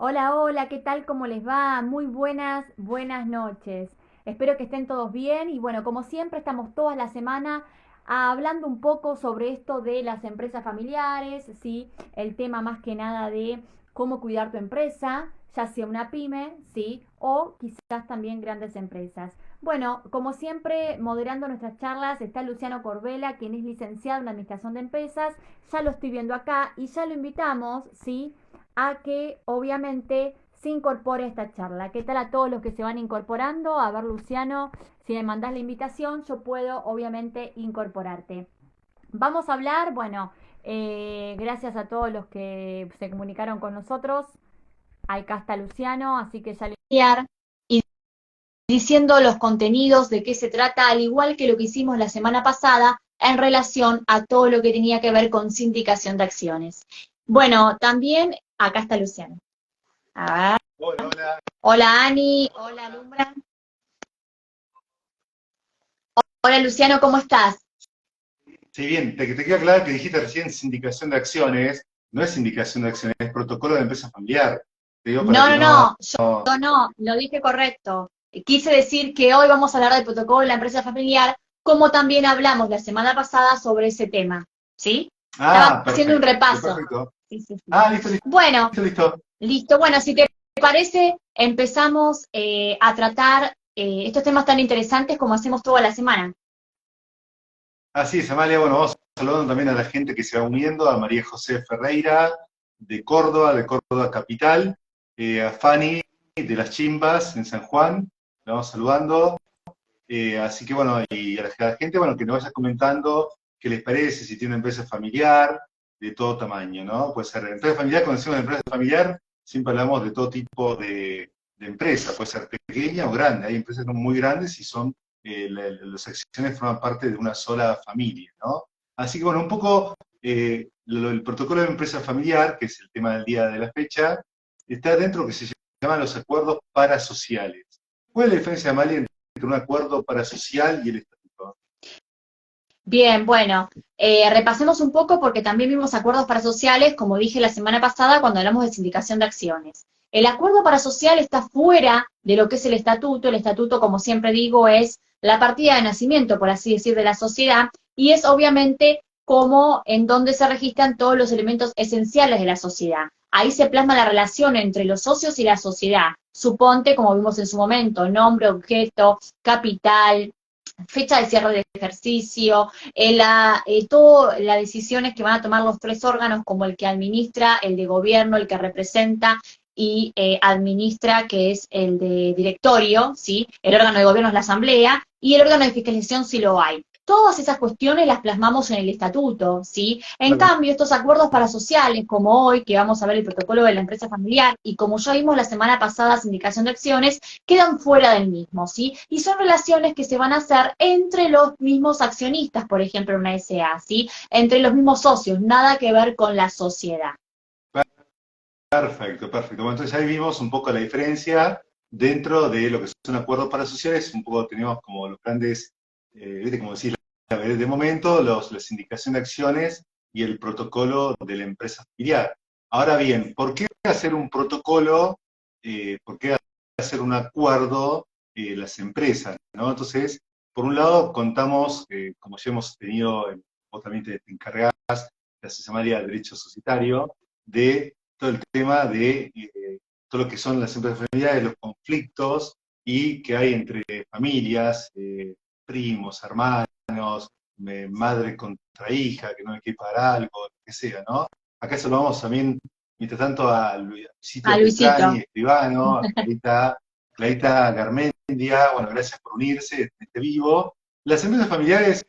Hola, hola, ¿qué tal? ¿Cómo les va? Muy buenas noches. Espero que estén todos bien y bueno, como siempre estamos todas la semana hablando un poco sobre esto de las empresas familiares, sí, el tema más que nada de cómo cuidar tu empresa, ya sea una pyme, sí, o quizás también grandes empresas. Bueno, como siempre, moderando nuestras charlas está Luciano Corbela, quien es licenciado en Administración de Empresas. Ya lo estoy viendo acá y ya lo invitamos, ¿sí? A que obviamente se incorpore a esta charla. ¿Qué tal a todos los que se van incorporando? A ver, Luciano, si me mandás la invitación, yo puedo obviamente incorporarte. Vamos a hablar, bueno, gracias a todos los que se comunicaron con nosotros. Acá está Luciano, así que ya le y diciendo los contenidos de qué se trata, al igual que lo que hicimos la semana pasada en relación a todo lo que tenía que ver con sindicación de acciones. Bueno, también acá está Luciano. A ver. Hola, hola. Hola Ani, hola Lumbra. Hola Luciano, ¿cómo estás? Sí, bien, te queda claro que dijiste recién sindicación de acciones, no es sindicación de acciones, es protocolo de empresa familiar. Te digo para No, que no, no. no, yo no, lo dije correcto. Quise decir que hoy vamos a hablar del protocolo de la empresa familiar, como también hablamos la semana pasada sobre ese tema, ¿sí? Estaba Ah, haciendo un perfecto, repaso. perfecto. Sí, sí, sí. Ah, listo, listo, Bueno, listo. listo. Bueno, si te parece, empezamos a tratar estos temas tan interesantes como hacemos toda la semana. Así es, Amalia, bueno, vamos saludando también a la gente que se va uniendo, a María José Ferreira, de Córdoba Capital, a Fanny, de Las Chimbas, en San Juan, la vamos saludando. Así que bueno, y a la gente, bueno, que nos vaya comentando qué les parece, si tiene una empresa familiar, de todo tamaño, ¿no? Puede ser empresa familiar, cuando decimos empresa familiar, siempre hablamos de todo tipo de empresa, puede ser pequeña o grande, hay empresas que son muy grandes y son, las acciones forman parte de una sola familia, ¿no? Así que bueno, un poco el protocolo de empresa familiar, que es el tema del día de la fecha, está dentro de lo que se llaman los acuerdos parasociales. ¿Cuál es la diferencia, Amalia, entre un acuerdo parasocial y el estatuto? Bien, bueno, repasemos un poco porque también vimos acuerdos parasociales, como dije la semana pasada cuando hablamos de sindicación de acciones. El acuerdo parasocial está fuera de lo que es el estatuto. El estatuto, como siempre digo, es la partida de nacimiento, por así decir, de la sociedad y es obviamente como en donde se registran todos los elementos esenciales de la sociedad. Ahí se plasma la relación entre los socios y la sociedad. Suponte, como vimos en su momento, nombre, objeto, capital, fecha de cierre de ejercicio, todas las decisiones que van a tomar los tres órganos, como el que administra, el de gobierno, el que representa y administra, que es el de directorio, ¿sí? El órgano de gobierno es la asamblea, y el órgano de fiscalización si lo hay. Todas esas cuestiones las plasmamos en el estatuto, ¿sí? En Claro. cambio, estos acuerdos parasociales, como hoy, que vamos a ver el protocolo de la empresa familiar, y como ya vimos la semana pasada, sindicación de acciones, quedan fuera del mismo, ¿sí? Y son relaciones que se van a hacer entre los mismos accionistas, por ejemplo, en una SA, ¿sí? Entre los mismos socios, nada que ver con la sociedad. Perfecto, perfecto. Bueno, entonces ahí vimos un poco la diferencia dentro de lo que son acuerdos parasociales. Un poco tenemos como los grandes, ¿viste? Como decir, de momento, la sindicación de acciones y el protocolo de la empresa familiar. Ahora bien, ¿por qué hacer un protocolo? ¿Por qué hacer un acuerdo las empresas, ¿no? Entonces, por un lado, contamos, como ya hemos tenido, vos también te encargás, la Asesoría de Derecho Societario, de todo el tema de todo lo que son las empresas familiares, los conflictos y que hay entre familias, primos, hermanos, madre contra hija, que no hay que pagar algo, lo que sea, ¿no? Acá saludamos también, mientras tanto, a A Luisito Beltrani, Luisito. escribano, a Clarita Garmendia, bueno, gracias por unirse en este vivo. Las empresas familiares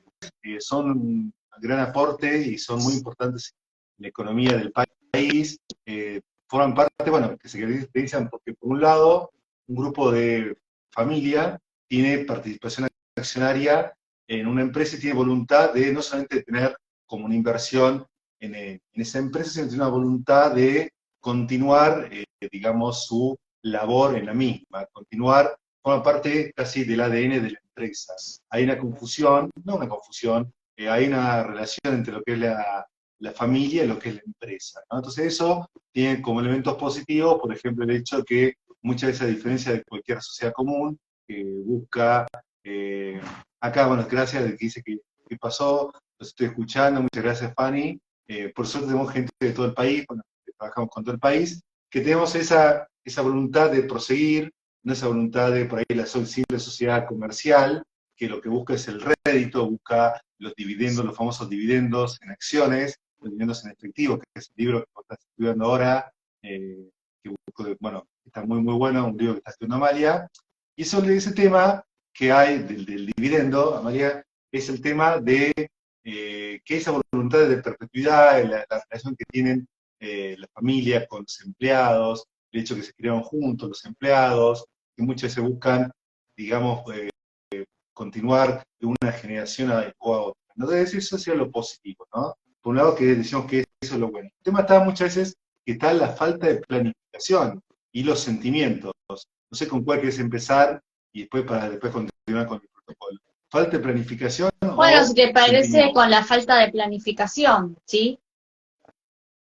son un gran aporte y son muy importantes en la economía del país, forman parte, bueno, que se caracterizan porque por un lado, un grupo de familia tiene participación accionaria en una empresa y tiene voluntad de no solamente tener como una inversión en esa empresa, sino tiene una voluntad de continuar, digamos, su labor en la misma, continuar, forma parte casi del ADN de la empresa. Hay una confusión, no una confusión, hay una relación entre lo que es la familia y lo que es la empresa, ¿no? Entonces eso tiene como elementos positivos, por ejemplo, el hecho que muchas veces, a diferencia de cualquier sociedad común, que busca, eh, acá, bueno, gracias al que dice que pasó, los estoy escuchando, muchas gracias Fanny, por suerte tenemos gente de todo el país, bueno, que trabajamos con todo el país, que tenemos esa voluntad de proseguir, no esa voluntad de por ahí la simple sociedad comercial, que lo que busca es el rédito, busca los dividendos, los famosos dividendos en acciones, los dividendos en efectivo, que es el libro que vos estás estudiando ahora, bueno, está muy muy bueno, un libro que está estudiando Amalia, y sobre ese tema que hay del dividendo, Amalia, es el tema de que esa voluntad de perpetuidad, la relación que tienen la familia con los empleados, el hecho que se crearon juntos los empleados, que muchas veces buscan, digamos, continuar de una generación a otra. Entonces eso sería lo positivo, ¿no? Por un lado que decimos que eso es lo bueno. El tema está muchas veces que está la falta de planificación y los sentimientos. No sé con cuál quieres empezar y después para después continuar con el protocolo. Falta de planificación Bueno, o si te parece sentimiento. con la falta de planificación, ¿sí?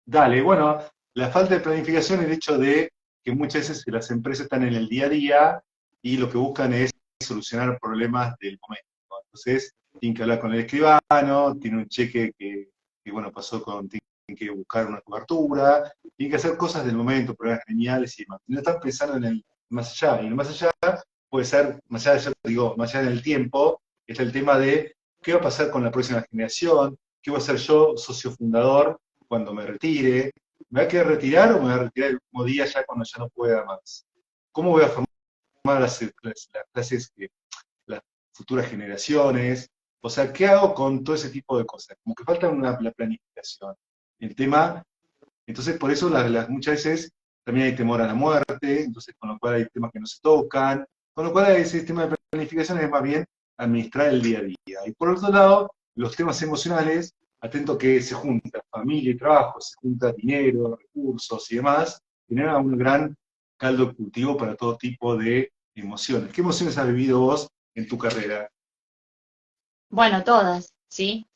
Dale, bueno, la falta de planificación, el hecho de que muchas veces las empresas están en el día a día y lo que buscan es solucionar problemas del momento, ¿no? Entonces, tienen que hablar con el escribano, tiene un cheque bueno, pasó tienen que buscar una cobertura, tienen que hacer cosas del momento, problemas geniales y demás. No están pensando en el más allá, y el más allá puede ser, más allá, yo digo, más allá del tiempo, está el tema de qué va a pasar con la próxima generación, qué voy a ser yo, socio fundador, cuando me retire, ¿me va a querer retirar o me voy a retirar el último día ya cuando ya no pueda más? ¿Cómo voy a formar las clases, las futuras generaciones? O sea, ¿qué hago con todo ese tipo de cosas? Como que falta la planificación. El tema, entonces por eso muchas veces también hay temor a la muerte, entonces con lo cual hay temas que no se tocan, con lo cual ese sistema de planificación es más bien administrar el día a día. Y por otro lado, los temas emocionales, atento que se junta familia y trabajo, se junta dinero, recursos y demás, genera un gran caldo de cultivo para todo tipo de emociones. ¿Qué emociones has vivido vos en tu carrera? Bueno, todas, ¿sí?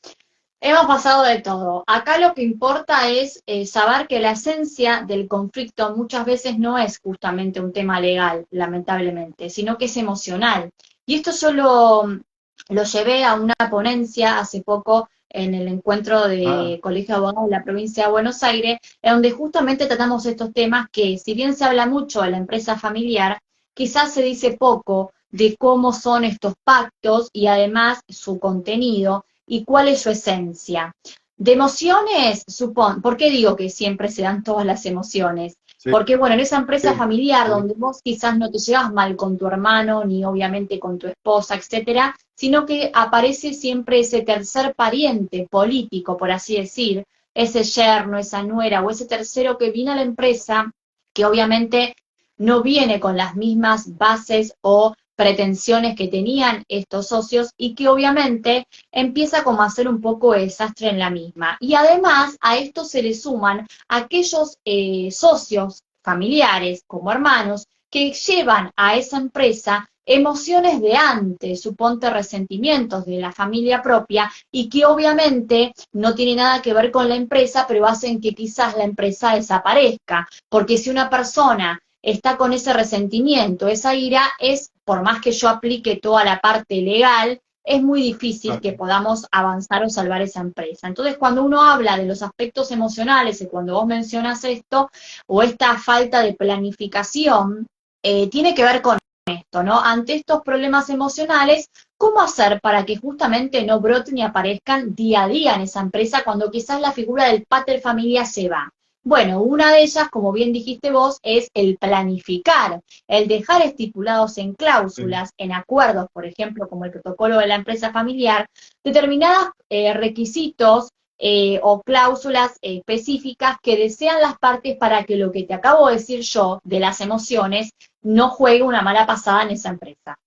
Hemos pasado de todo. Acá lo que importa es saber que la esencia del conflicto muchas veces no es justamente un tema legal, lamentablemente, sino que es emocional. Y esto lo llevé a una ponencia hace poco en el encuentro Ah, de Colegio de Abogados de la provincia de Buenos Aires, en donde justamente tratamos estos temas que, si bien se habla mucho de la empresa familiar, quizás se dice poco de cómo son estos pactos y además su contenido y cuál es su esencia. De emociones, ¿por qué digo que siempre se dan todas las emociones? sí, Porque, bueno, en esa empresa familiar sí, donde vos quizás no te llevas mal con tu hermano, ni obviamente con tu esposa, etcétera, sino que aparece siempre ese tercer pariente político, por así decir, ese yerno, esa nuera o ese tercero que viene a la empresa, que obviamente no viene con las mismas bases o pretensiones que tenían estos socios y que obviamente empieza como a hacer un poco de desastre en la misma. Y además a esto se le suman aquellos socios familiares como hermanos que llevan a esa empresa emociones de antes, suponte resentimientos de la familia propia y que obviamente no tiene nada que ver con la empresa, pero hacen que quizás la empresa desaparezca, porque si una persona está con ese resentimiento, esa ira, es, por más que yo aplique toda la parte legal, es muy difícil que claro. podamos avanzar o salvar esa empresa. Entonces, cuando uno habla de los aspectos emocionales, y cuando vos mencionas esto, o esta falta de planificación, tiene que ver con esto, ¿no? Ante estos problemas emocionales, ¿cómo hacer para que justamente no broten y aparezcan día a día en esa empresa cuando quizás la figura del pater familia se va? Bueno, una de ellas, como bien dijiste vos, es el planificar, el dejar estipulados en Sí. cláusulas, en acuerdos, por ejemplo, como el protocolo de la empresa familiar, determinados requisitos o cláusulas específicas que desean las partes para que lo que te acabo de decir yo de las emociones no juegue una mala pasada en esa empresa.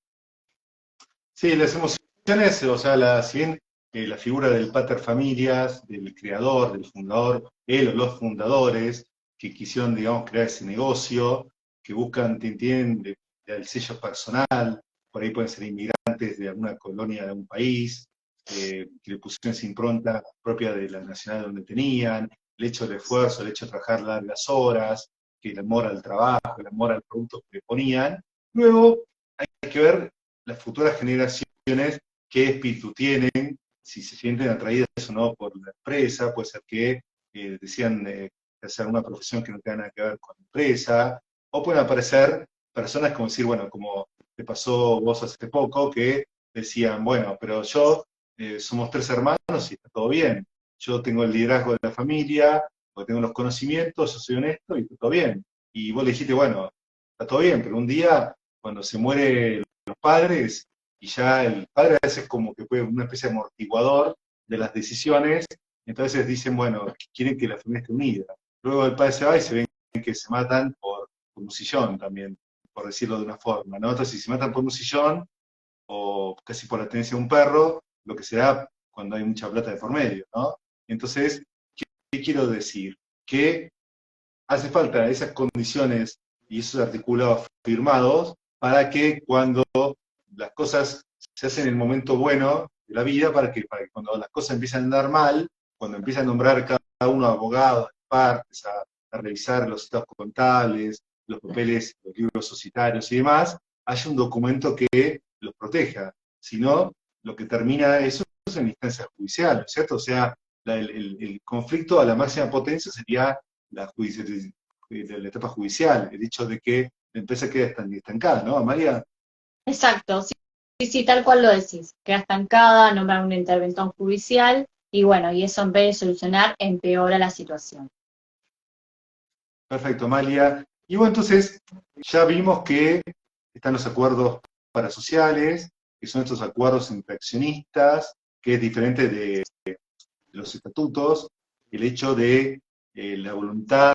Sí, las emociones, o sea, si bien la figura del pater familias, del creador, del fundador, él o los fundadores que quisieron, digamos, crear ese negocio, que buscan, tienen el sello personal, por ahí pueden ser inmigrantes de alguna colonia de algún país, que le pusieron esa impronta propia de la nacional donde tenían, el hecho del esfuerzo, el hecho de trabajar largas horas, que el amor al trabajo, el amor al producto que le ponían. Luego hay que ver las futuras generaciones qué espíritu tienen, si se sienten atraídas o no por la empresa, puede ser que decían hacer una profesión que no tenga nada que ver con la empresa, o pueden aparecer personas como decir, bueno, como te pasó vos hace poco, que decían, bueno, pero yo somos tres hermanos y está todo bien. Yo tengo el liderazgo de la familia, porque tengo los conocimientos, yo soy honesto y está todo bien. Y vos le dijiste, bueno, está todo bien, pero un día, cuando se mueren los padres, y ya el padre a veces como que fue una especie de amortiguador de las decisiones, entonces dicen, bueno, quieren que la familia esté unida. Luego el padre se va y se ven que se matan por un sillón también, por decirlo de una forma, ¿no? Entonces, si se matan por un sillón, o casi por la tenencia de un perro, lo que se da cuando hay mucha plata de por medio, ¿no? Entonces, ¿qué quiero decir? Que hace falta esas condiciones y esos articulados firmados para que cuando las cosas se hacen en el momento bueno de la vida, para que cuando las cosas empiezan a andar mal, cuando empiezan a nombrar cada uno abogados, partes, a revisar los estados contables, los papeles, los libros societarios y demás, haya un documento que los proteja. Si no, lo que termina eso es en instancia judicial, ¿no es cierto? O sea, el conflicto a la máxima potencia sería la etapa judicial, el hecho de que la empresa queda estancada, ¿no, Amalia? Exacto, sí, sí, sí, tal cual lo decís. Queda estancada, nombran un interventor judicial y bueno, y eso en vez de solucionar, empeora la situación. Perfecto, Amalia. Y bueno, entonces ya vimos que están los acuerdos parasociales, que son estos acuerdos entre accionistas, que es diferente de los estatutos, el hecho de la voluntad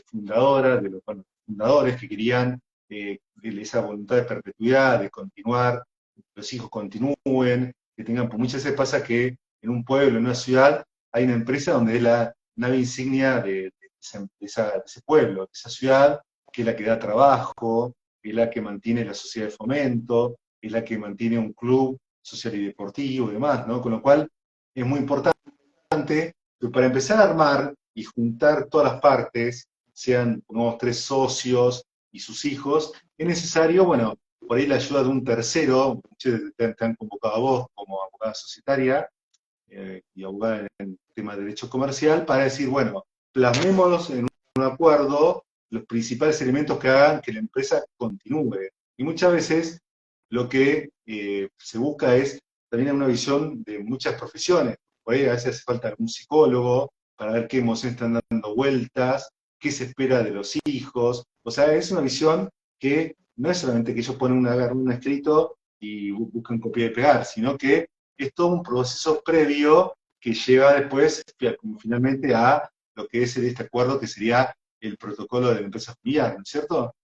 fundadora de los fundadores que querían esa voluntad de perpetuidad, de continuar, que los hijos continúen, que tengan, por muchas veces pasa que en un pueblo, en una ciudad, hay una empresa donde es la nave insignia de ese pueblo, de esa ciudad, que es la que da trabajo, que es la que mantiene la sociedad de fomento, es la que mantiene un club social y deportivo y demás, ¿no? Con lo cual es muy importante que para empezar a armar y juntar todas las partes, sean unos tres socios y sus hijos, es necesario, bueno, por ahí la ayuda de un tercero, muchos te han convocado a vos como abogada societaria y abogada en tema de derecho comercial, para decir, bueno, plasmémonos en un acuerdo los principales elementos que hagan que la empresa continúe. Y muchas veces lo que se busca es también una visión de muchas profesiones. Por ahí a veces hace falta algún psicólogo para ver qué emociones están dando vueltas, qué se espera de los hijos. O sea, es una visión que no es solamente que ellos ponen un escrito y buscan copiar y pegar, sino que es todo un proceso previo que lleva después, como finalmente, a lo que es este acuerdo, que sería el protocolo de la empresa familiar, ¿no es cierto?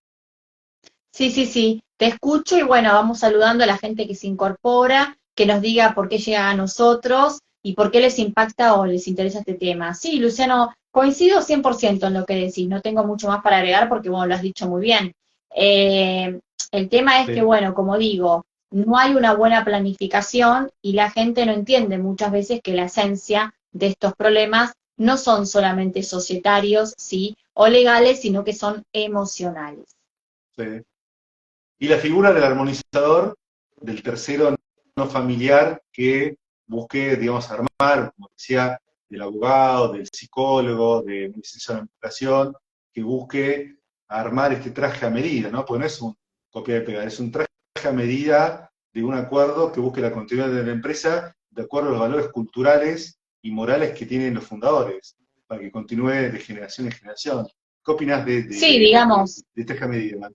Sí, sí, sí, te escucho y bueno, vamos saludando a la gente que se incorpora, que nos diga por qué llega a nosotros y por qué les impacta o les interesa este tema. Sí, Luciano, coincido 100% en lo que decís, no tengo mucho más para agregar porque, bueno, lo has dicho muy bien. Eh, el tema es que, Sí. bueno, como digo, no hay una buena planificación y la gente no entiende muchas veces que la esencia de estos problemas no son solamente societarios, sí, o legales, sino que son emocionales. Sí. Y la figura del armonizador, del tercero no familiar que busque, digamos, armar, como decía, del abogado, del psicólogo, de un licenciado en administración, que busque armar este traje a medida, ¿no? Porque no es un copia de pegar, es un traje a medida de un acuerdo que busque la continuidad de la empresa de acuerdo a los valores culturales y morales que tienen los fundadores, para que continúe de generación en generación. ¿Qué opinas Sí, digamos, de traje a medida?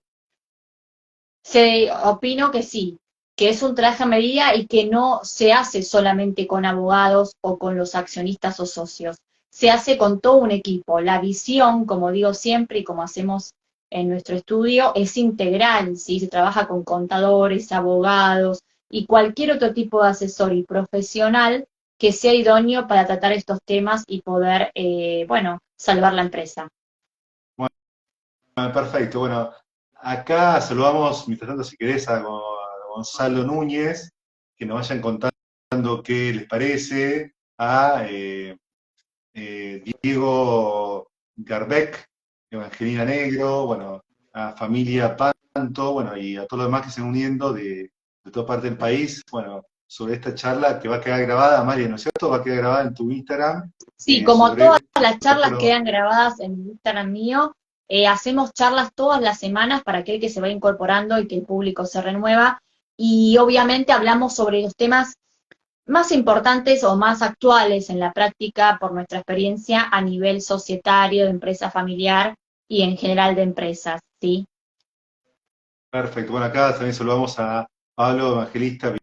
opino que sí, que es un traje a medida y que no se hace solamente con abogados o con los accionistas o socios, se hace con todo un equipo. La visión, como digo siempre y como hacemos en nuestro estudio, es integral, ¿sí? Se trabaja con contadores, abogados y cualquier otro tipo de asesor y profesional que sea idóneo para tratar estos temas y poder, bueno, salvar la empresa. Perfecto, bueno, acá saludamos, mientras tanto, si querés, a Gonzalo Núñez, que nos vayan contando preguntando qué les parece, a Diego Garbeck, Evangelina Negro, bueno, a Familia Panto, bueno, y a todos los demás que se están uniendo de toda parte del país, bueno, sobre esta charla que va a quedar grabada, María, ¿no es cierto? Va a quedar grabada en tu Instagram, Sí, como sobre todas el las charlas protocolo. quedan grabadas en el Instagram mío, hacemos charlas todas las semanas para aquel que se va incorporando y que el público se renueva. Y obviamente hablamos sobre los temas más importantes o más actuales en la práctica por nuestra experiencia a nivel societario, de empresa familiar y en general de empresas, ¿sí? Perfecto. Bueno, acá también saludamos a Pablo Evangelista,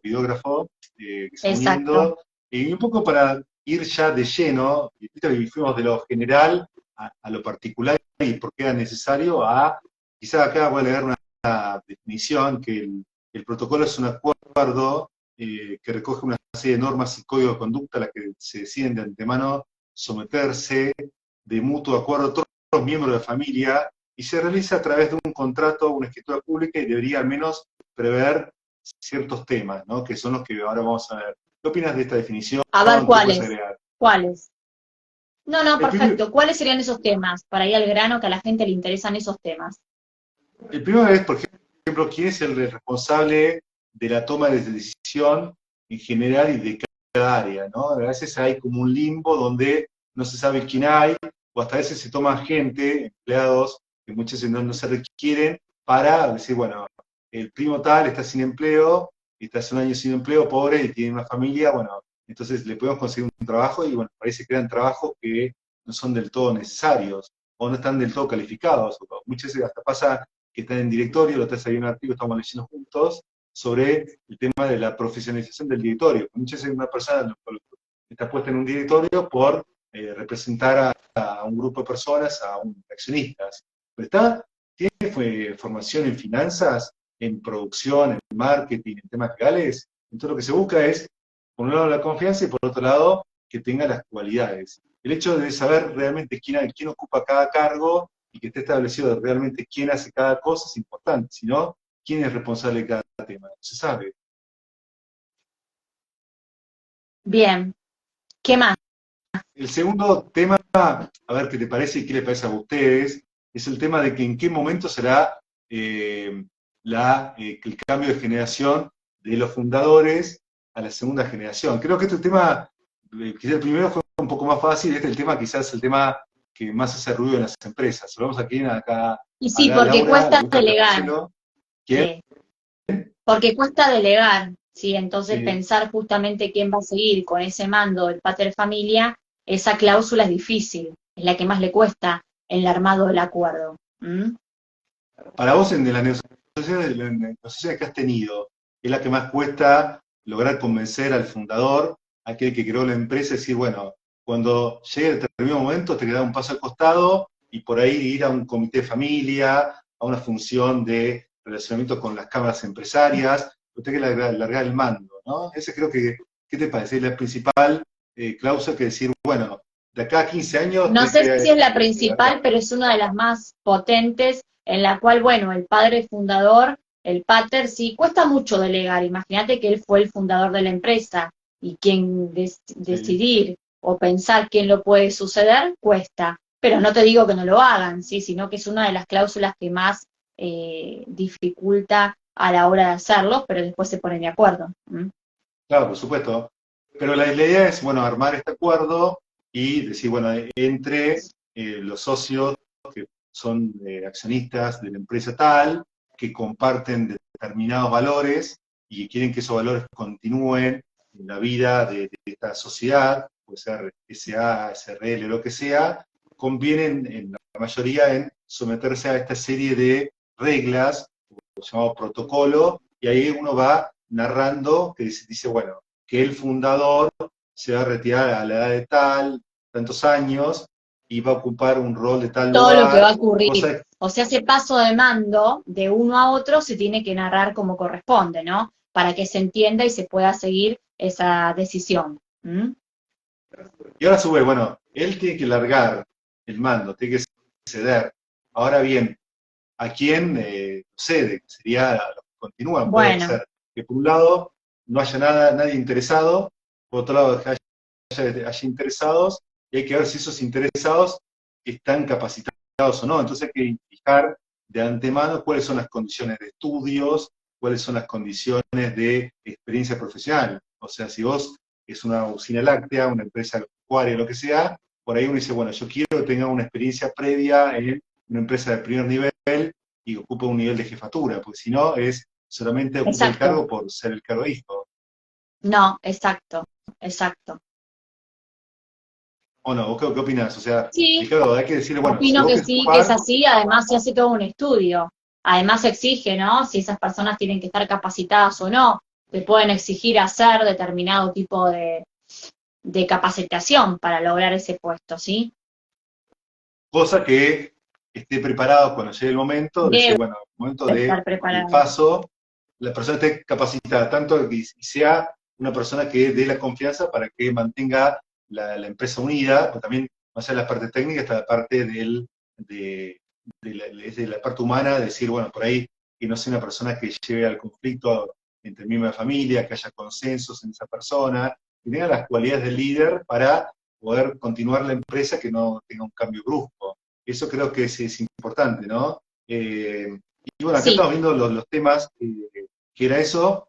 videógrafo, que se está Exacto. uniendo. Y un poco para ir ya de lleno, y ahorita que fuimos de lo general a lo particular y por qué era necesario, a quizás acá voy a leer una definición, que el protocolo es un acuerdo que recoge una serie de normas y códigos de conducta a las que se deciden de antemano someterse de mutuo acuerdo todos los miembros de la familia y se realiza a través de un contrato, una escritura pública y debería al menos prever ciertos temas, ¿no? Que son los que ahora vamos a ver. ¿Qué opinas de esta definición? A ver, ¿Qué puedes ¿cuáles? agregar? ¿Cuáles? No, no, El, primer- perfecto. ¿Cuáles serían esos temas? Para ir al grano, que a la gente le interesan esos temas. el primero es, por ejemplo, quién es el responsable de la toma de decisión en general y de cada área, ¿no? A veces hay como un limbo donde no se sabe quién hay, o hasta a veces se toma gente, empleados, que muchas veces no se requieren, para decir, bueno, el primo tal está sin empleo, está hace un año sin empleo, pobre, y tiene una familia, bueno, entonces le podemos conseguir un trabajo y bueno, parece que eran trabajos que no son del todo necesarios o no están del todo calificados. O muchas veces hasta pasa que están en directorio, lo estás ahí un artículo, estamos leyendo juntos, sobre el tema de la profesionalización del directorio. Muchas veces una persona está puesta en un directorio por representar a un grupo de personas, a un accionistas. Pero tiene formación en finanzas, en producción, en marketing, en temas legales. Entonces lo que se busca es, por un lado, la confianza y por otro lado, que tenga las cualidades. El hecho de saber realmente quién ocupa cada cargo y que esté establecido realmente quién hace cada cosa es importante, si no, quién es responsable de cada tema, no se sabe. Bien. ¿Qué más? El segundo tema, a ver qué te parece y qué les parece a ustedes, es el tema de que en qué momento será el cambio de generación de los fundadores a la segunda generación. Creo que este tema, quizás el primero fue un poco más fácil, este es el tema, quizás el tema que más hace ruido en las empresas. Hablamos aquí, acá, Y sí, acá porque Laura, le cuesta gusta delegar. tratárselo. ¿Quién? Sí. Porque cuesta delegar, ¿sí? Entonces Sí. pensar justamente quién va a seguir con ese mando del pater familia, esa cláusula es difícil, es la que más le cuesta en el armado del acuerdo. ¿Mm? Para vos, en las negociaciones que has tenido, ¿es la que más cuesta lograr convencer al fundador, aquel que creó la empresa, y decir, bueno, cuando llegue el determinado momento, te queda un paso al costado y por ahí ir a un comité de familia, a una función de relacionamiento con las cámaras empresarias, usted que largar el mando, ¿no? Ese creo que, ¿qué te parece? Es la principal cláusula que decir, bueno, de acá a 15 años No tenés sé si es la que principal, largar. pero es una de las más potentes, en la cual, bueno, el padre fundador, el pater, sí, cuesta mucho delegar. Imagínate que él fue el fundador de la empresa y quien Sí. decidir o pensar quién lo puede suceder, cuesta. Pero no te digo que no lo hagan, sí, sino que es una de las cláusulas que más dificulta a la hora de hacerlo, pero después se ponen de acuerdo. ¿Mm? Claro, por supuesto. Pero la idea es, bueno, armar este acuerdo y decir, bueno, entre los socios que son accionistas de la empresa tal, que comparten determinados valores y que quieren que esos valores continúen en la vida de esta sociedad, puede ser SA, SRL, lo que sea, convienen en la mayoría en someterse a esta serie de reglas, llamado protocolo, y ahí uno va narrando que dice, bueno, que el fundador se va a retirar a la edad de tal, tantos años, y va a ocupar un rol de tal Todo lo que va a lugar, ocurrir. cosa O sea, ese paso de mando de uno a otro se tiene que narrar como corresponde, ¿no? Para que se entienda y se pueda seguir esa decisión. ¿Mm? y ahora sube, bueno, él tiene que largar el mando, tiene que ceder. Ahora bien, ¿a quién cede? Sería a los que continúan, puede Bueno, ser que por un lado no haya nada, nadie interesado, por otro lado, que haya interesados, y hay que ver si esos interesados están capacitados o no. Entonces hay que fijar de antemano cuáles son las condiciones de estudios, cuáles son las condiciones de experiencia profesional. O sea, si vos es una usina láctea, una empresa agropecuaria, lo que sea, por ahí uno dice, bueno, yo quiero que tenga una experiencia previa en una empresa de primer nivel y ocupa un nivel de jefatura, porque si no es solamente ocupa el Exacto. cargo por ser el cargo hijo. No, exacto, exacto. ¿O no? ¿Vos qué opinás? O sea, Sí, claro, hay que decirle, bueno, si opino vos que querés sí, que es ocupar, así, además se hace todo un estudio. Además se exige, ¿no? Si esas personas tienen que estar capacitadas o no. Te pueden exigir hacer determinado tipo de capacitación para lograr ese puesto, ¿sí? cosa que esté preparado cuando llegue el momento, decir, Debe bueno, el momento estar del preparado. paso, la persona esté capacitada, tanto que sea una persona que dé la confianza para que mantenga la empresa unida, pero también, más allá de la parte técnica, está la parte de la parte humana, de decir, bueno, por ahí que no sea una persona que lleve al conflicto entre miembros de la familia, que haya consensos en esa persona, que tenga las cualidades del líder para poder continuar la empresa, que no tenga un cambio brusco. Eso creo que es importante, ¿no? Y bueno, acá Sí, estamos viendo los temas, que era eso.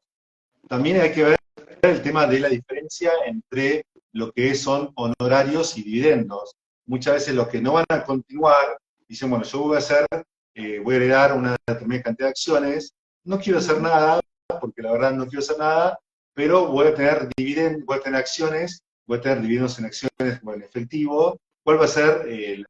También hay que ver el tema de la diferencia entre lo que son honorarios y dividendos. Muchas veces los que no van a continuar dicen, bueno, yo voy a hacer, voy a heredar una determinada cantidad de acciones, no quiero hacer nada, porque la verdad no quiero hacer nada, pero voy a tener dividendos, voy a tener acciones, voy a tener dividendos en acciones o en efectivo. ¿Cuál va a ser la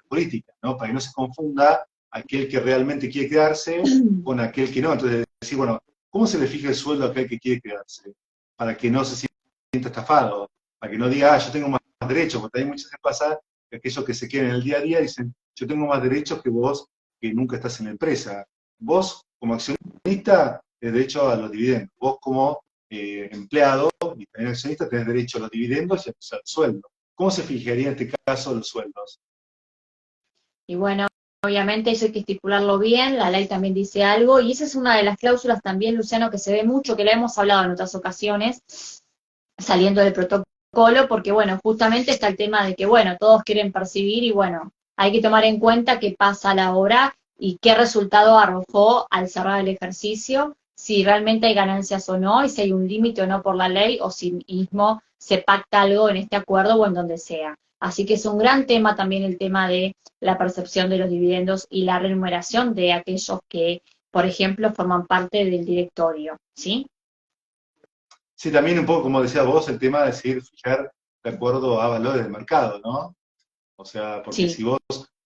política? ¿No? Para que no se confunda aquel que realmente quiere quedarse con aquel que no. Entonces, decir, bueno, ¿cómo se le fija el sueldo a aquel que quiere quedarse? Para que no se sienta estafado, para que no diga, yo tengo más derechos, porque hay muchas veces pasa que aquellos que se quedan en el día a día dicen, yo tengo más derechos que vos, que nunca estás en la empresa. Vos, como accionista, tenés derecho a los dividendos. Vos, como empleado y también accionista, tenés derecho a los dividendos y al sueldo. ¿Cómo se fijaría en este caso los sueldos? y bueno, obviamente eso hay que estipularlo bien, la ley también dice algo, y esa es una de las cláusulas también, Luciano, que se ve mucho, que la hemos hablado en otras ocasiones, saliendo del protocolo, porque bueno, justamente está el tema de que, bueno, todos quieren percibir y bueno, hay que tomar en cuenta qué pasa a la hora y qué resultado arrojó al cerrar el ejercicio, si realmente hay ganancias o no, y si hay un límite o no por la ley, o si mismo se pacta algo en este acuerdo o en donde sea. Así que es un gran tema también el tema de la percepción de los dividendos y la remuneración de aquellos que, por ejemplo, forman parte del directorio, ¿sí? Sí, también un poco, como decía vos, el tema de seguir fijar de acuerdo a valores del mercado, ¿no? O sea, porque Sí. si vos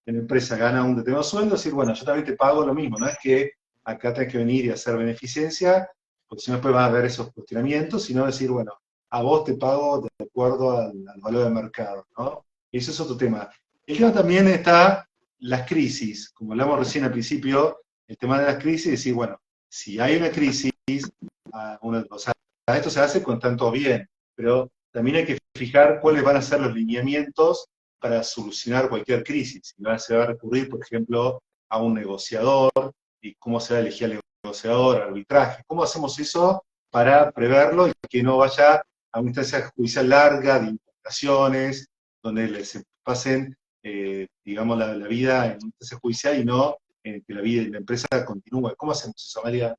en la empresa gana un determinado sueldo, decir, bueno, yo también te pago lo mismo, no es que acá tenés que venir y hacer beneficencia, porque si no después van a haber esos cuestionamientos, sino decir, bueno, a vos te pago de acuerdo al valor del mercado, ¿no? Y eso es otro tema. El tema también está las crisis, como hablamos recién al principio, el tema de las crisis, es decir, bueno, si hay una crisis, o sea, esto se hace con tanto bien, pero también hay que fijar cuáles van a ser los lineamientos para solucionar cualquier crisis. Si se va a recurrir, por ejemplo, a un negociador, y cómo se va a elegir al negociador, arbitraje. ¿Cómo hacemos eso para preverlo y que no vaya a una instancia judicial larga de imputaciones, donde se pasen, digamos, la vida en una instancia judicial y no en que la vida de la empresa continúe? ¿Cómo hacemos eso, Amalia?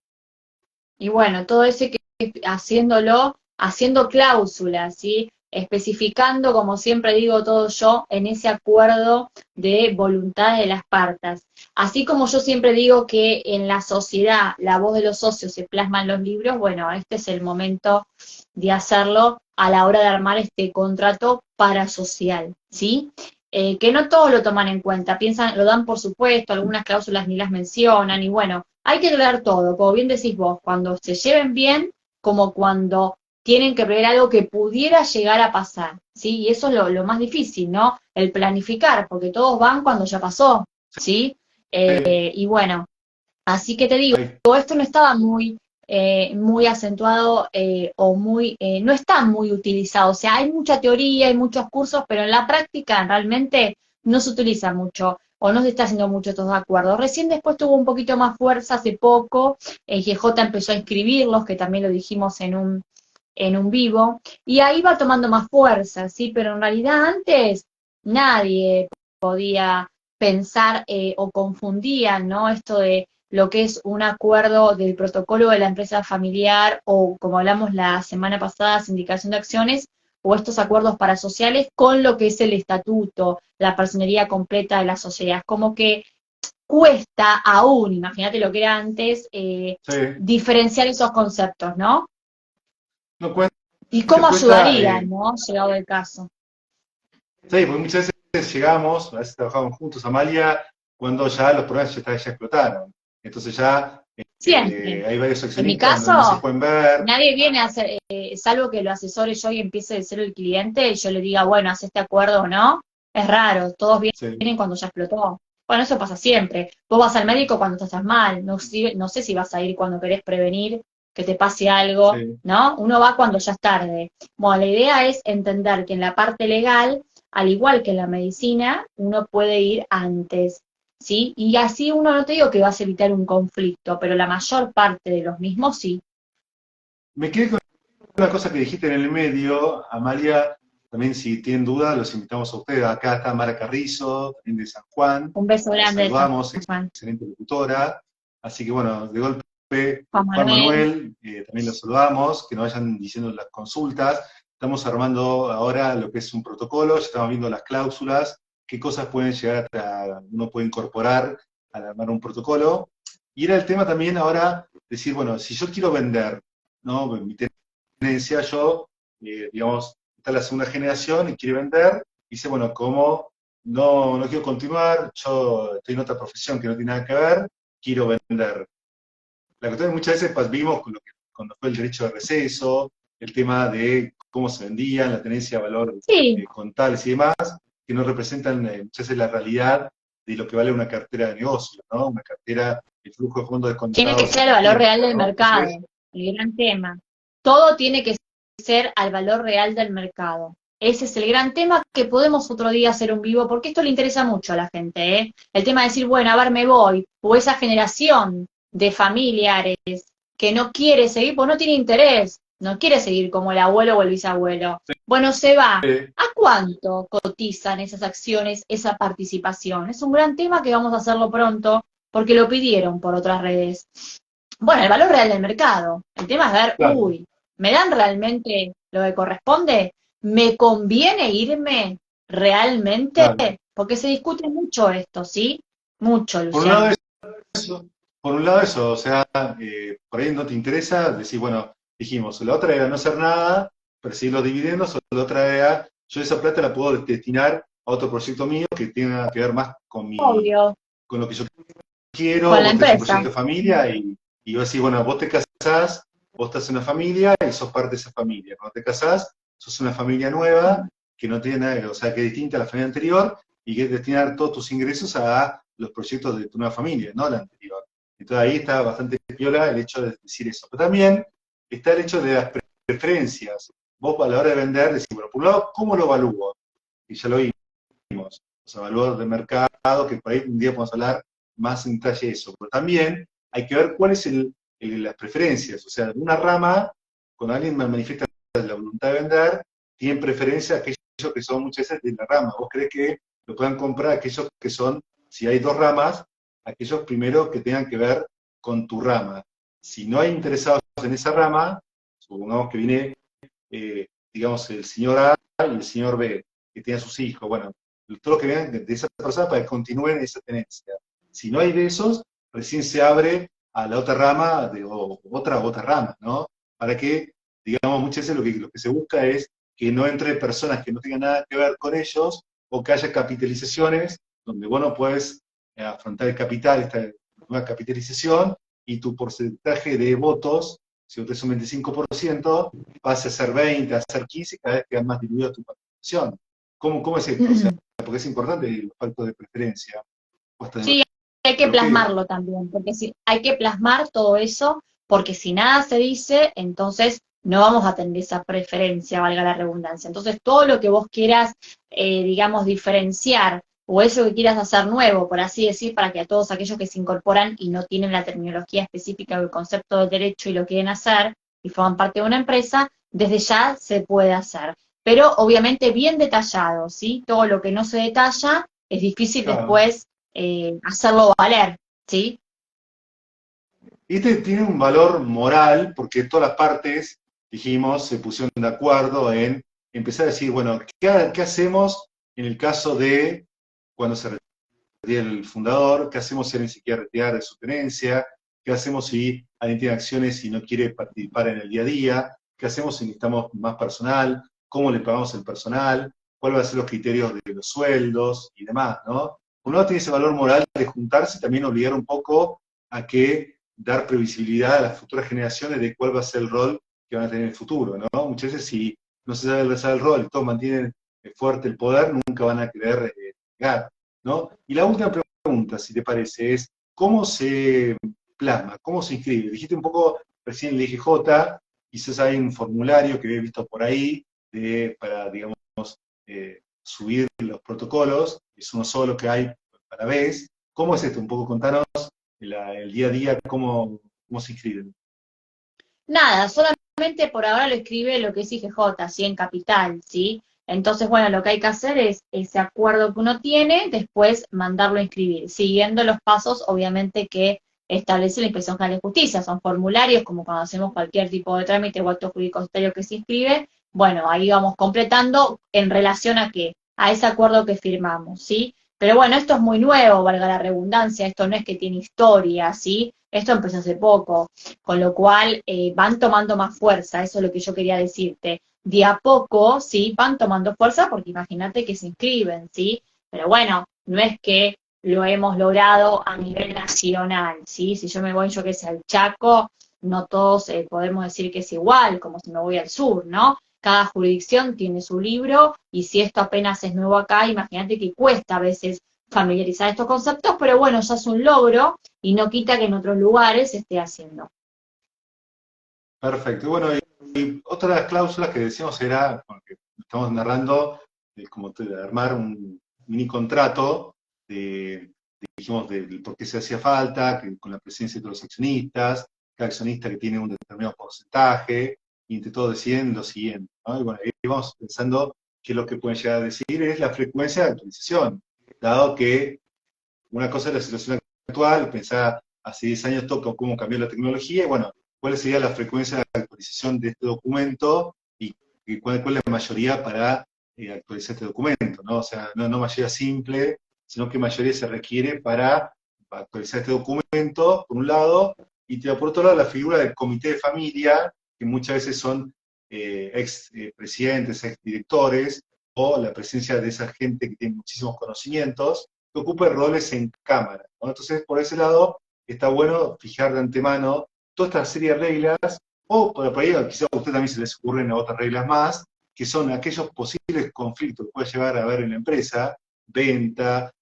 Y bueno, todo ese que haciéndolo, haciendo cláusulas, ¿sí? Especificando, como siempre digo todo yo, en ese acuerdo de voluntad de las partes. Así como yo siempre digo que en la sociedad la voz de los socios se plasma en los libros, bueno, este es el momento de hacerlo a la hora de armar este contrato parasocial, ¿sí? Que no todos lo toman en cuenta, piensan, lo dan por supuesto, algunas cláusulas ni las mencionan, y bueno, hay que ver todo, como bien decís vos, cuando se lleven bien, como cuando tienen que prever algo que pudiera llegar a pasar, ¿sí? Y eso es lo más difícil, ¿no? El planificar, porque todos van cuando ya pasó, ¿sí? Y bueno, así que te digo, Ahí. esto no estaba muy acentuado o no está muy utilizado. O sea, hay mucha teoría, hay muchos cursos, pero en la práctica realmente no se utiliza mucho. o no se está haciendo mucho estos acuerdos. Recién después tuvo un poquito más fuerza hace poco, el GJ empezó a inscribirlos, que también lo dijimos en un vivo, y ahí va tomando más fuerza, ¿sí? Pero en realidad antes nadie podía pensar o confundían, ¿no? Esto de lo que es un acuerdo del protocolo de la empresa familiar o, como hablamos la semana pasada, sindicación de acciones, o estos acuerdos parasociales con lo que es el estatuto, la personería completa de la sociedad. Como que cuesta aún, imagínate lo que era antes, Sí. diferenciar esos conceptos, ¿no? No cuenta, Y cómo cuenta, ayudarían, ¿no? Llegado el caso. sí, porque muchas veces llegamos, a veces trabajamos juntos, Amalia, cuando ya los problemas ya explotaron. Entonces ya Siempre. hay varios En mi accionistas donde no se caso, pueden ver. nadie viene a hacer, salvo que lo asesore yo y empiece a ser el cliente y yo le diga, bueno, haz este acuerdo o no. Es raro, todos Sí, vienen cuando ya explotó. Bueno, eso pasa siempre. Vos vas al médico cuando estás mal, no sé si vas a ir cuando querés prevenir que te pase algo, sí. ¿no? Uno va cuando ya es tarde. Bueno, la idea es entender que en la parte legal, al igual que en la medicina, uno puede ir antes, ¿sí? Y así uno, no te digo que vas a evitar un conflicto, pero la mayor parte de los mismos sí. Me quedé con una cosa que dijiste en el medio, Amalia, también si tienen duda, los invitamos a ustedes. Acá está Mara Carrizo, también de San Juan, Un beso la grande de San saludamos, Juan. excelente locutora. Así que bueno, de golpe, Juan Juan Manuel. Manuel, también lo saludamos, que nos vayan diciendo las consultas. Estamos armando ahora lo que es un protocolo, ya estamos viendo las cláusulas, qué cosas pueden llegar uno puede incorporar al armar un protocolo. Y era el tema también ahora, decir, bueno, si yo quiero vender, ¿no? Mi tendencia, yo, digamos, está la segunda generación y quiere vender, y dice, bueno, como no quiero continuar, yo estoy en otra profesión que no tiene nada que ver, quiero vender. La cuestión es que muchas veces vimos con lo que, cuando fue el derecho de receso, el tema de cómo se vendían, la tenencia de valor Sí, contables y demás, que no representan muchas veces la realidad de lo que vale una cartera de negocio, ¿no? Una cartera, el flujo de fondos tiene que descontados ser en el el valor tiempo, real del ¿no? mercado, Entonces, el gran tema. Todo tiene que ser al valor real del mercado. Ese es el gran tema que podemos otro día hacer un vivo, porque esto le interesa mucho a la gente, ¿eh? El tema de decir, bueno, a ver, me voy, o esa generación de familiares que no quiere seguir, pues no tiene interés, no quiere seguir como el abuelo o el bisabuelo. Bueno, se va. eh, ¿A cuánto cotizan esas acciones, esa participación? Es un gran tema que vamos a hacerlo pronto, porque lo pidieron por otras redes. Bueno, el valor real del mercado. El tema es ver, claro, ¿me dan realmente lo que corresponde? ¿Me conviene irme realmente? claro. Porque se discute mucho esto, ¿sí? Mucho, Por un lado Luciano. eso, por un lado eso, o sea, por ahí no te interesa, decir, bueno, dijimos, la otra era no hacer nada, percibir los dividendos, o la otra era, yo esa plata la puedo destinar a otro proyecto mío que tenga que ver más Obvio, con lo que yo quiero, con la vos tenés un empresa. proyecto de familia y vos decís, bueno, vos te casás, vos estás en una familia y sos parte de esa familia. Cuando te casás, sos una familia nueva que no tiene nada, o sea, que es distinta a la familia anterior y que destinar todos tus ingresos a los proyectos de tu nueva familia, no la anterior. Entonces ahí está bastante piola el hecho de decir eso. Pero también está el hecho de las preferencias. Vos a la hora de vender decís, bueno, por un lado, ¿cómo lo evalúo? Y ya lo vimos. O sea, valor de mercado, que por ahí un día podemos hablar más en detalle de eso. Pero también hay que ver cuáles son las preferencias. O sea, una rama, cuando alguien me manifiesta la voluntad de vender, tienen preferencia aquellos que son muchas veces de la rama. ¿Vos crees que lo puedan comprar aquellos que son, si hay dos ramas, aquellos primero que tengan que ver con tu rama? Si no hay interesados en esa rama, supongamos que viene, digamos, el señor A y el señor B, que tienen sus hijos, bueno, todo lo que vean de esa persona para que continúen esa tenencia. Si no hay de esos, recién se abre a la otra rama, o otra rama, ¿no? Para que, digamos, muchas veces lo que se busca es que no entre personas que no tengan nada que ver con ellos, o que haya capitalizaciones donde vos no puedes afrontar el capital, esta nueva capitalización, y tu porcentaje de votos, si usted es un 25%, pase a ser 20, a ser 15, cada vez queda más diluida tu participación. ¿Cómo es esto? O sea, porque es importante el factor de preferencia. Sí, hay que Lo piden. plasmarlo también, porque si, hay que plasmar todo eso, porque si nada se dice, entonces no vamos a tener esa preferencia, valga la redundancia. Entonces, todo lo que vos quieras, digamos, diferenciar o eso que quieras hacer nuevo, por así decir, para que a todos aquellos que se incorporan y no tienen la terminología específica o el concepto del derecho y lo quieren hacer y forman parte de una empresa, desde ya se puede hacer. Pero obviamente bien detallado, ¿sí? Todo lo que no se detalla es difícil Claro. después hacerlo valer, ¿sí? Este tiene un valor moral porque todas las partes, dijimos, se pusieron de acuerdo en empezar a decir, bueno, ¿qué hacemos en el caso de cuando se retira el fundador? ¿Qué hacemos si alguien se quiere retirar de su tenencia? ¿Qué hacemos si alguien tiene acciones y no quiere participar en el día a día? ¿Qué hacemos si necesitamos más personal? ¿Cómo le pagamos el personal? ¿Cuáles van a ser los criterios de los sueldos y demás, ¿no? Por un lado tiene ese valor moral de juntarse y también obligar un poco a que dar previsibilidad a las futuras generaciones de cuál va a ser el rol que van a tener en el futuro, ¿no? Muchas veces si no se sabe el rol y todos mantienen fuerte el poder, nunca van a querer llegar, ¿no? Y la última pregunta, si te parece, es ¿cómo se plasma? ¿Cómo se inscribe? Dijiste un poco recién el IGJ, quizás hay un formulario que he visto por ahí para, digamos, subir los protocolos, es uno solo que hay para vez. ¿Cómo es esto? Un poco contanos el día a día, cómo se inscriben. Nada, solamente por ahora lo escribe lo que es IGJ, ¿sí? En capital, ¿sí? Entonces, bueno, lo que hay que hacer es ese acuerdo que uno tiene, después mandarlo a inscribir, siguiendo los pasos, obviamente, que establece la Inspección General de Justicia. Son formularios, como cuando hacemos cualquier tipo de trámite o acto jurídico societario que se inscribe. Bueno, ahí vamos completando en relación a qué, a ese acuerdo que firmamos, ¿sí? Pero bueno, esto es muy nuevo, valga la redundancia, esto no es que tiene historia, ¿sí? Esto empezó hace poco, con lo cual van tomando más fuerza, eso es lo que yo quería decirte. De a poco, ¿sí? Van tomando fuerza porque imagínate que se inscriben, ¿sí? Pero bueno, no es que lo hemos logrado a nivel nacional, ¿sí? Si yo me voy, yo que sé, al Chaco, no todos podemos decir que es igual, como si me voy al sur, ¿no? Cada jurisdicción tiene su libro y si esto apenas es nuevo acá, imagínate que cuesta a veces familiarizar estos conceptos, pero bueno, ya es un logro y no quita que en otros lugares se esté haciendo. Perfecto. Y bueno, y otra de las cláusulas que decíamos era, porque estamos narrando, como de armar un mini contrato dijimos, del por qué se hacía falta, que con la presencia de todos los accionistas, cada accionista que tiene un determinado porcentaje, y entre todos deciden lo siguiente, ¿no? Y bueno, ahí vamos pensando que lo que pueden llegar a decir es la frecuencia de actualización, dado que una cosa es la situación actual, pensar hace 10 años toca cómo cambió la tecnología, y bueno, cuál sería la frecuencia de actualización de este documento y cuál es la mayoría para actualizar este documento, ¿no? O sea, no mayoría simple, sino que mayoría se requiere para actualizar este documento, por un lado, y por otro lado la figura del comité de familia, que muchas veces son ex presidentes, ex directores, o la presencia de esa gente que tiene muchísimos conocimientos, que ocupe roles en cámara, ¿no? Entonces, por ese lado, está bueno fijar de antemano toda esta serie de reglas, o por ahí quizás a usted también se les ocurren otras reglas más, que son aquellos posibles conflictos que puede llegar a haber en la empresa, venta,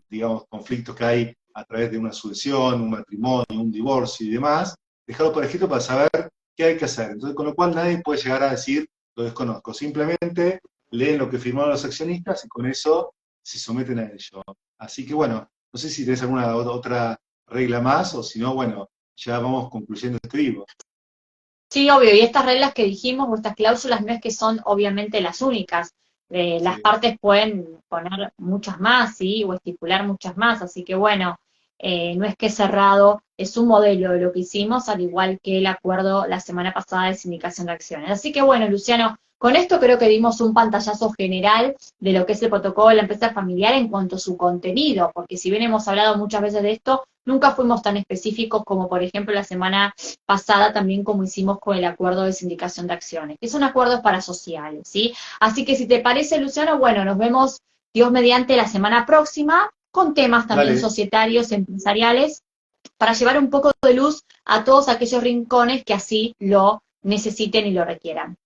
digamos, conflictos que hay a través de una sucesión, un matrimonio, un divorcio y demás, dejarlo por escrito para saber qué hay que hacer. Entonces, con lo cual nadie puede llegar a decir, lo desconozco, simplemente leen lo que firmaron los accionistas y con eso se someten a ello. Así que bueno, no sé si tenés alguna otra regla más o si no, bueno, ya vamos concluyendo este vivo. Sí, obvio, y estas reglas que dijimos, o estas cláusulas, no es que son obviamente las únicas. Las Sí. partes pueden poner muchas más, ¿sí? O estipular muchas más, así que bueno, no es que es cerrado, es un modelo de lo que hicimos, al igual que el acuerdo la semana pasada de sindicación de acciones. Así que bueno, Luciano, con esto creo que dimos un pantallazo general de lo que es el protocolo de la empresa familiar en cuanto a su contenido, porque si bien hemos hablado muchas veces de esto, nunca fuimos tan específicos como por ejemplo la semana pasada también como hicimos con el acuerdo de sindicación de acciones, que son acuerdos parasociales, ¿sí? Así que si te parece, Luciano, bueno, nos vemos Dios mediante la semana próxima con temas también Dale, societarios, empresariales, para llevar un poco de luz a todos aquellos rincones que así lo necesiten y lo requieran.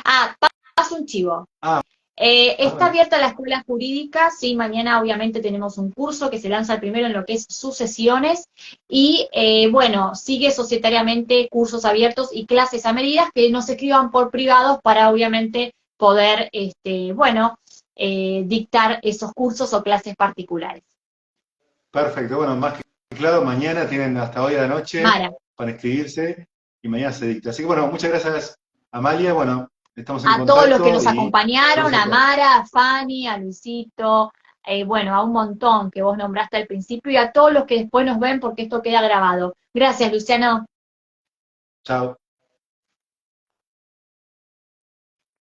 Ah, paso un chivo. ah, Está bueno, abierta la escuela jurídica, sí, mañana obviamente tenemos un curso que se lanza primero en lo que es sucesiones y bueno, sigue societariamente cursos abiertos y clases a medidas que nos escriban por privados para obviamente poder, bueno, dictar esos cursos o clases particulares. Perfecto, bueno, más que claro, mañana tienen hasta hoy a la noche Mara, para inscribirse y mañana se dicta. Así que bueno, muchas gracias, Amalia. Bueno, estamos en a todos los que contacto nos y acompañaron, saludos a a todos. Mara, a Fanny, a Luisito, bueno, a un montón que vos nombraste al principio y a todos los que después nos ven porque esto queda grabado. Gracias, Luciano. Chao.